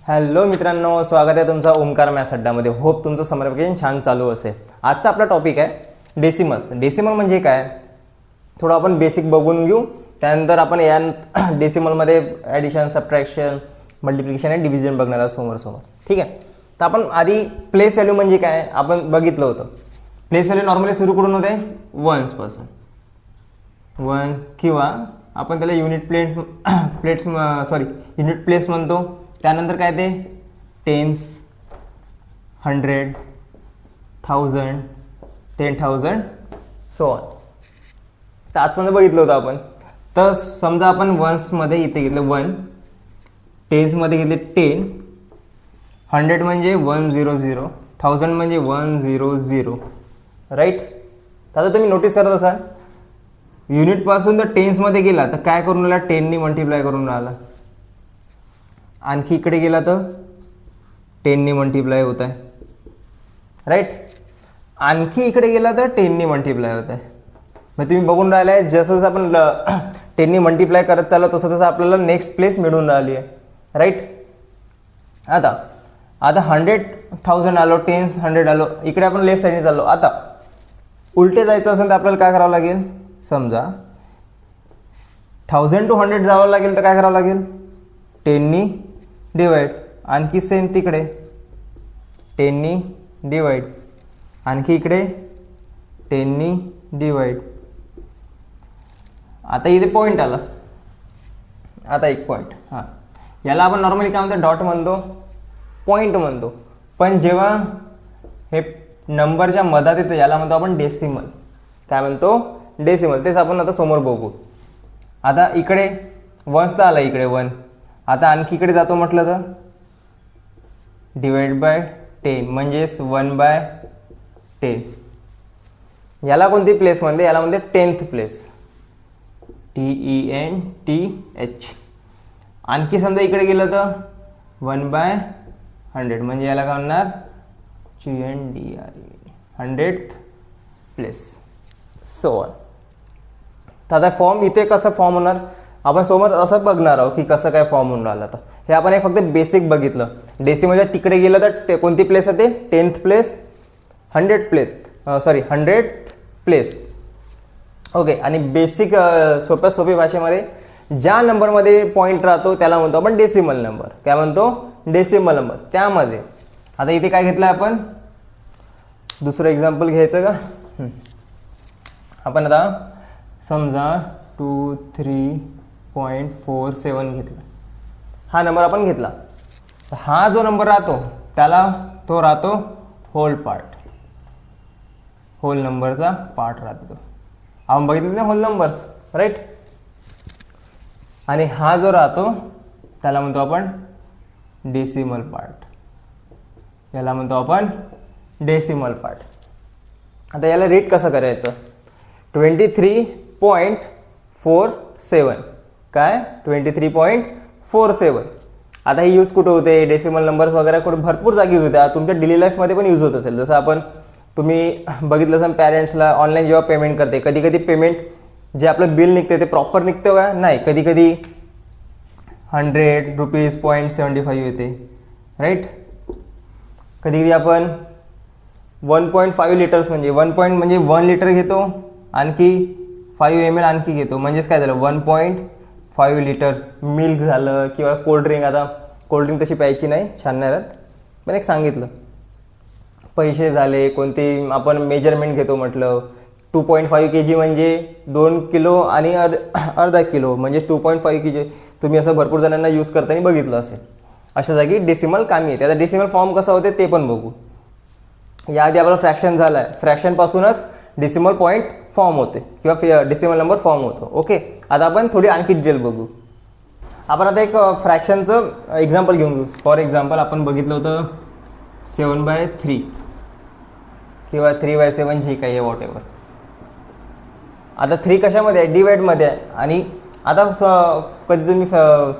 Hello मित्रांनो, स्वागत आहे तुमचा ओमकार मॅथ्स अड्डामध्ये. होप तुमचं समर वेकेशन छान चालू असेल. आजचा आपला टॉपिक आहे डेसिमल्स. डेसिमल म्हणजे काय, थोडं आपण बेसिक बघून घेऊ. त्यानंतर आपण या डेसिमलमध्ये ॲडिशन, सबट्रॅक्शन, मल्टिप्लिकेशन आणि डिव्हिजन बघणार आहोत समोर. ठीक आहे. तर आपण आधी प्लेस व्हॅल्यू म्हणजे काय आपण बघितलं होतं. प्लेस व्हॅल्यू नॉर्मली सुरू करून होते वन्सपासून, 1 किंवा आपण त्याला युनिट प्लेस म्हणतो. त्यानंतर काय ते टेन्स, 100, 1000, 10,000 सो ऑन. तर आजपर्यंत बघितलं होतं आपण. तर समजा आपण वन्समध्ये इथे घेतलं 1, टेन्समध्ये घेतले 10, 100 म्हणजे 100, 1000 म्हणजे 100, राईट. तर आता तुम्ही नोटीस करत असाल युनिटपासून तर टेन्समध्ये गेला तर काय करून आला, 10 ने मल्टिप्लाय करून आला. आणखी इकडे गेला तर 10 ने मल्टिप्लाय होत आहे, राईट. आणखी इकडे गेला तर 10 ने मल्टिप्लाय होत आहे. मग तुम्ही बघून राहिला आहे जसं आपण 10 ने मल्टिप्लाय करत चाललो तसं आपल्याला नेक्स्ट प्लेस मिळून राहिली आहे, राईट. आता 100,000 आलो, टेन्स 100 आलो, इकडे आपण लेफ्ट साईडने चाललो. आता उलटे जायचं असेल तर आपल्याला काय करावं लागेल, समजा 1000 to 100 जावं लागेल तर काय करावं लागेल, 10 ने डिवाइड. आणखी सेम तिकडे 10 ने डिवाइड, आणखी इकडे 10 ने डिवाइड. आता इथे पॉईंट आला. आता एक पॉईंट, हां, याला आपण नॉर्मली काय म्हणतो, डॉट म्हणतो, पॉईंट म्हणतो. पण जेव्हा हे नंबरच्या मधात येतं याला म्हणतो आपण डेसिमल. काय म्हणतो, डेसिमल. तेच आपण आता समोर बघू. आता इकडे वन्स तर आला, इकडे 1. आता आणखी इकडे जातो म्हटलं तर डिवाइड बाय 10 म्हणजेच 1/10. याला कोणती प्लेस म्हणते, याला म्हणते 10th प्लेस, TENTH. आणखी समजा इकडे गेलं तर 1/100 म्हणजे याला काय म्हणणार, GNDRE, 100th place, so on. तर आता फॉर्म इथे कसं फॉर्म होणार आपण समोर असं बघणार आहोत की कसं काय फॉर्म होऊन राहिलं. तर हे आपण एक फक्त बेसिक बघितलं. डेसिमलच्या तिकडे गेलं तर कोणती प्लेस येते, 10th place, 100th place. Okay. आणि बेसिक सोपी भाषेमध्ये ज्या नंबरमध्ये पॉईंट राहतो त्याला म्हणतो आपण डेसिमल नंबर. काय म्हणतो, डेसिमल नंबर. त्यामध्ये आता इथे काय घेतलं आपण, दुसरं एक्झाम्पल घ्यायचं का. आपण आता समजा 23.47 घेतला. हा नंबर आपण घेतला. हा जो नंबर राहतो त्याला तो राहतो होल पार्ट, होल नंबरचा पार्ट राहतो. आपण बघितलं ना होल नंबर्स, राईट. आणि हा जो राहतो त्याला म्हणतो आपण डेसिमल पार्ट. याला म्हणतो आपण डेसिमल पार्ट. आता याला रेट कसं करायचं, 23.47. काय, 23.47. आता हे यूज कुठं होते, डेसिमल नंबर्स वगैरे कुठे भरपूर जागी यूज होत्या. तुमच्या डेली लाईफमध्ये पण यूज होत असेल. जसं आपण तुम्ही बघितलं असेल पॅरेंट्सला ऑनलाईन जेव्हा पेमेंट करते, कधी कधी पेमेंट जे आपलं बिल निघते ते प्रॉपर निघतं का, नाही, कधी कधी 100 रुपीज.75 येते, राईट. कधी कधी आपण 1.5 लिटर्स म्हणजे 1 लिटर घेतो, आणखी 5 ml आणखी घेतो, म्हणजेच काय झालं 1.5 लिटर मिल्क झालं. किंवा कोल्ड्रिंक, आता कोल्ड्रिंक तशी प्यायची नाही, छान नाही राहत, पण एक सांगितलं. पैसे झाले, कोणती आपण मेजरमेंट घेतो म्हटलं 2.5 kg म्हणजे 2 किलो आणि अर्धा किलो म्हणजे 2.5 kg. तुम्ही असं भरपूर जणांना यूज करताना बघितलं असेल. अशा जागी डेसिमल कामी येते. आता डेसिमल फॉर्म कसा होते ते पण बघू. याआधी आपला फ्रॅक्शन झाला आहे, फ्रॅक्शनपासूनच डेसिमल पॉईंट फॉर्म होते किंवा डेसिमल नंबर फॉर्म होतो. ओके. आता आपण थोडी आणखी डिटेल बघू. आपण आता एक फ्रॅक्शनचं एक्झाम्पल घेऊन घेऊ. फॉर एक्झाम्पल आपण बघितलं होतं 7/3 किंवा 3/7 जी काही आहे, वॉट एव्हर. आता 3 कशामध्ये आहे, डिवाइडमध्ये आहे. आणि आता कधी तुम्ही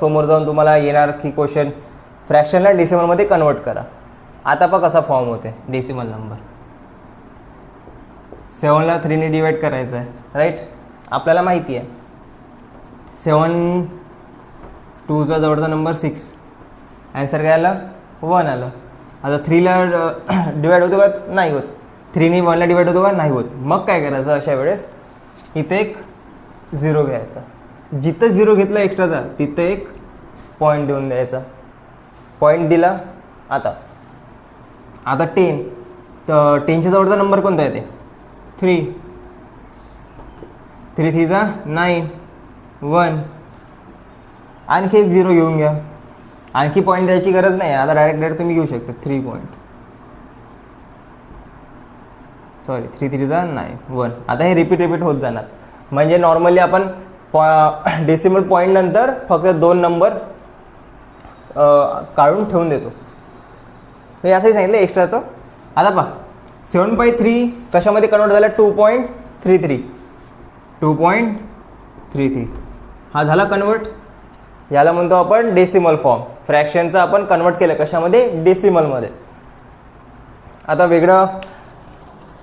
समोर जाऊन तुम्हाला येणार की क्वेश्चन फ्रॅक्शनला डेसिमलमध्ये कन्वर्ट करा. आता पण कसा फॉर्म होते डेसिमल नंबर. 7ला 3 ने डिवाइड करायचं आहे, राईट. आपल्याला माहिती आहे 7 2चा जवळचा नंबर 6, ॲन्सर काय आलं 1 आलं. आता 3ला डिवाईड होतो का? नाही होत. 3ने 1ला डिवाईड होतो का? नाही होत. मग काय करायचं अशा वेळेस? इथे एक 0 घ्यायचा. जिथं 0 घेतला एक्स्ट्राचा तिथं एक पॉईंट देऊन द्यायचा. पॉईंट दिला. आता 10, तर 10च्या जवळचा नंबर कोणता येते? 3. 3 3 9 1. आणखी एक 0 घेऊन घ्या. आणखी पॉईंट द्यायची गरज नाही. आता डायरेक्ट तुम्ही घेऊ शकता 3 पॉईंट. 3 3 9 1. आता हे रिपीट होत जाणार. म्हणजे नॉर्मली आपण डेसिमल पॉईंट नंतर फक्त 2 नंबर काढून ठेवून देतो. हे असंही सांगितलं एक्स्ट्राचं. आता पहा 7/3 कशामध्ये कन्वर्ट झाला? 2.33. 2.33 हा झाला कन्वर्ट. याला म्हणतो आपण डेसिमल फॉर्म. फ्रॅक्शनचं आपण कन्वर्ट केलं कशामध्ये? डेसिमलमध्ये. आता वेगळं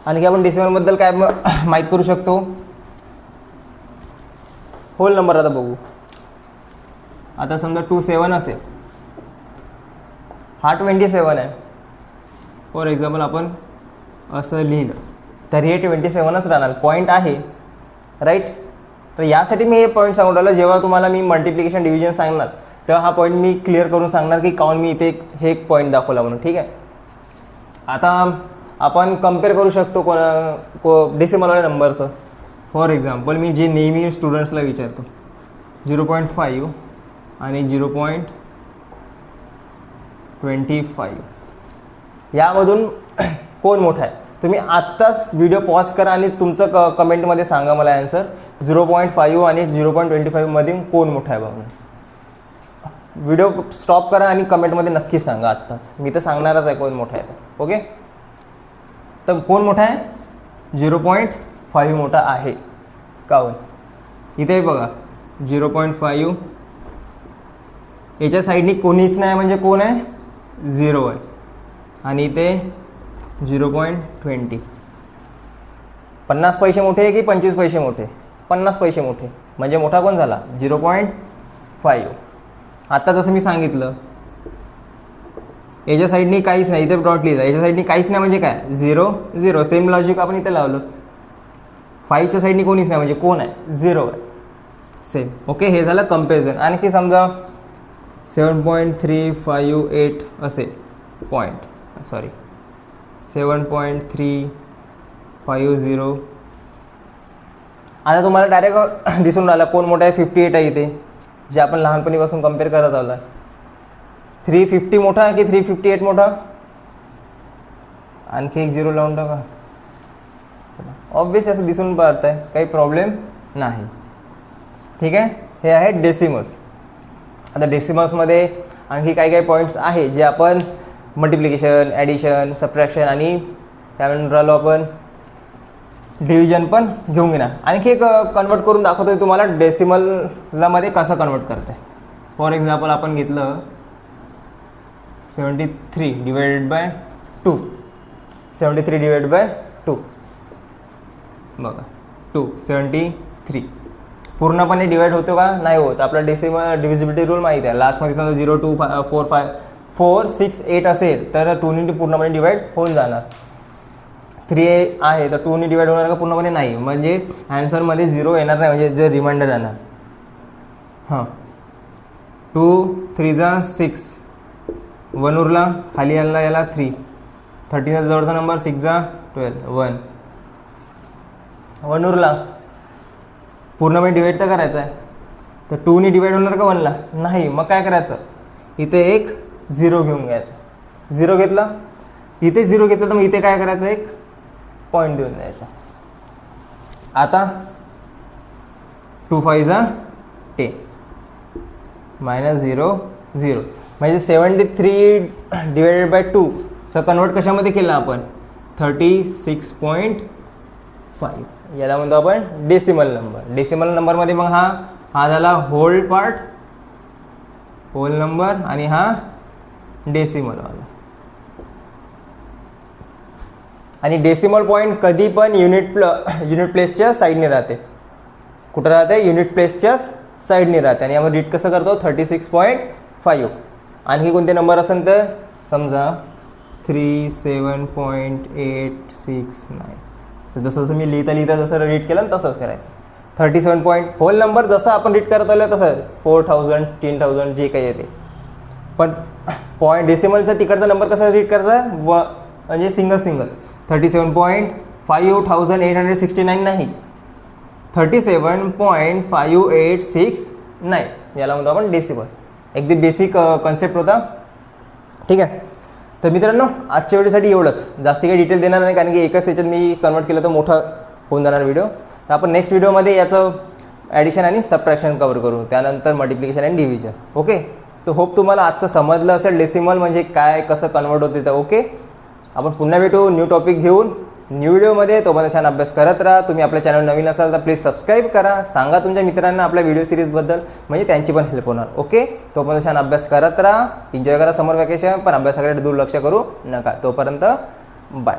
आणखी आपण डेसिमलबद्दल काय माहीत करू शकतो? होल नंबर आता बघू. आता समजा 27 असेल, हा 27 आहे. फॉर एक्झाम्पल आपण असं लिहिलं तर हे 27च राहणार. पॉईंट आहे राईट. तर यासाठी मी हे पॉईंट सांगून राहिलो. जेव्हा तुम्हाला मी मल्टिप्लिकेशन डिव्हिजन सांगणार तेव्हा हा पॉईंट मी क्लिअर करून सांगणार की काऊन मी इथे हे एक पॉईंट दाखवला म्हणून. ठीक आहे. आता आपण कम्पेअर करू शकतो डेसिमलवाल्या नंबरचं. फॉर एक्झाम्पल मी जे नेहमी स्टुडंट्सला विचारतो 0.5 आणि 0.25 यामधून कोण मोठा आहे? तुम्ही आत्ताच व्हिडिओ पॉज करा आणि तुमचं कमेंटमध्ये सांगा मला ॲन्सर. 0.5 आणि 0.25 मध्ये कोण मोठा आहे म्हणून. व्हिडिओ स्टॉप करा आणि कमेंटमध्ये नक्की सांगा आत्ताच. मी तर सांगणारच आहे कोण मोठा आहे तर. ओके. तर कोण मोठा आहे? 0.5 मोठा आहे. काऊन? इथे बघा 0.5 याच्या साईडनी कोणीच नाही म्हणजे कोण आहे? 0 आहे. आणि इथे 0.20. 50 पैसे मोठे की 25 पैसे मोठे? 50 पैसे मोठे. म्हणजे मोठा कोण झाला? 0.5. आता जसं मी सांगितलं याच्या साईडनी काहीच नाही. इथे डॉट लिहिला. याच्या साईडनी काहीच नाही म्हणजे काय? 0 0. सेम लॉजिक आपण इथे लावलं. 5च्या साईडनी कोणीच नाही म्हणजे कोण आहे? 0 आहे. सेम. ओके. हे झालं कम्पॅरिझन. आणखी समजा 7.358 असेल पॉईंट. 7.350. आता तुम्हाला डायरेक्ट दिसून राहिला कोण मोठा आहे? 58 आहे इथे, जे आपण लहानपणीपासून कम्पेअर करत आलो आहे. 350 मोठा आहे की 358 मोठा? आणखी एक 0 लावून टाका. ऑब्वियसली असं दिसून पडत आहे. काही प्रॉब्लेम नाही. ठीक आहे. हे आहे डेसिमल. आता डेसिमल्समध्ये आणखी काही पॉईंट्स आहे जे आपण मल्टिप्लिकेशन, ॲडिशन, सबट्रॅक्शन आणि काय म्हणून राहिलो आपण डिव्हिजन पण घेऊन घेणार. आणखी एक कन्वर्ट करून दाखवतो तुम्हाला डेसिमलला मध्ये कसं कन्वर्ट करते. फॉर एक्झाम्पल आपण घेतलं 73 डिवायडेड बाय 2. 73 डिवाइड बाय 2 बघा 273 पूर्णपणे डिवाइड होतो का? नाही होत. आपला डेसिमल डिव्हिजिबिलिटी रूल माहिती आहे. लास्टमध्ये समजा 0 2 4 5 4 6 8 असेल तर 2ने पूर्णपणे डिवाइड होऊन जाणार. 3 आहे तर 2ने डिवाइड होणार का? पूर्णपणे नाही. म्हणजे ॲन्सरमध्ये 0 येणार नाही. म्हणजे जे रिमाइंडर येणार. हां 2 3 6 1 उरला. खाली आला याला 3. 13चा जवळचा नंबर 6 12 1 1 उरला. पूर्णपणे डिवाइड तर करायचं आहे. तर 2ने डिवाइड होणार का 1ला? नाही. मग काय करायचं? इथे एक 0 घेऊन घ्यायचा. 0 घेतला. इथे 0 घेतला तर मग इथे काय करायचं? एक पॉईंट देऊन द्यायचा. आता 2 5 10 -0 0 म्हणजे 73 डिवायडेड बाय 2 चं कन्वर्ट कशामध्ये केलं आपण? 36.5. याला म्हणतो आपण डेसिमल नंबर. डेसिमल नंबरमध्ये मग हा झाला होल पार्ट, होल नंबर, आणि हा डेसिमलवाला. आणि डेसिमल पॉईंट कधी पण युनिट प्लेसच्या साईडने राहते. कुठं राहते? युनिट प्लेसच्या साईडने राहते. आणि आपण रीड कसं करतो? 36.5. आणखी कोणते नंबर असेल तर समजा 37.869. तर जसं जसं मी लिहिता जसं रीड केलं तसंच करायचं. 37 पॉईंट होल नंबर जसं आपण रीड करत आलो तसं 4000 3000 जे काही येते. पण पॉईंट डेसिमलचा तिकडचा नंबर कसा रीड करायचा म्हणजे सिंगल 37.5869 नाही, 37.5869 याला म्हणतो आपण डेसिमल. अगदी बेसिक कन्सेप्ट होता. ठीक आहे. तर मित्रांनो आजच्या व्हिडिओसाठी एवढंच, जास्ती काही डिटेल देणार नाही कारण की एकच याच्यात मी कन्वर्ट केलं तर मोठा होऊन जाणार व्हिडिओ. तर आपण नेक्स्ट व्हिडिओमध्ये याचं ॲडिशन आणि सबट्रॅक्शन कव्हर करू, त्यानंतर मल्टिप्लिकेशन आणि डिव्हिजन. ओके. तर होप तुम्हाला आजचं समजलं असेल डेसिमल म्हणजे काय, कसं कन्वर्ट होते. तर ओके, आपण पुन्हा भेटू न्यू टॉपिक घेऊन न्यू व्हिडिओमध्ये. तोपर्यंत छान अभ्यास करत राहा. तुम्ही आपल्या चॅनल नवीन असाल तर प्लीज सबस्क्राईब करा. सांगा तुमच्या मित्रांना आपल्या व्हिडिओ सिरीजबद्दल, म्हणजे त्यांची पण हेल्प होणार. ओके. तोपर्यंत छान अभ्यास करत राहा. एन्जॉय करा समर वॅकेशन, पण अभ्यासाकडे दुर्लक्ष करू नका. तोपर्यंत बाय.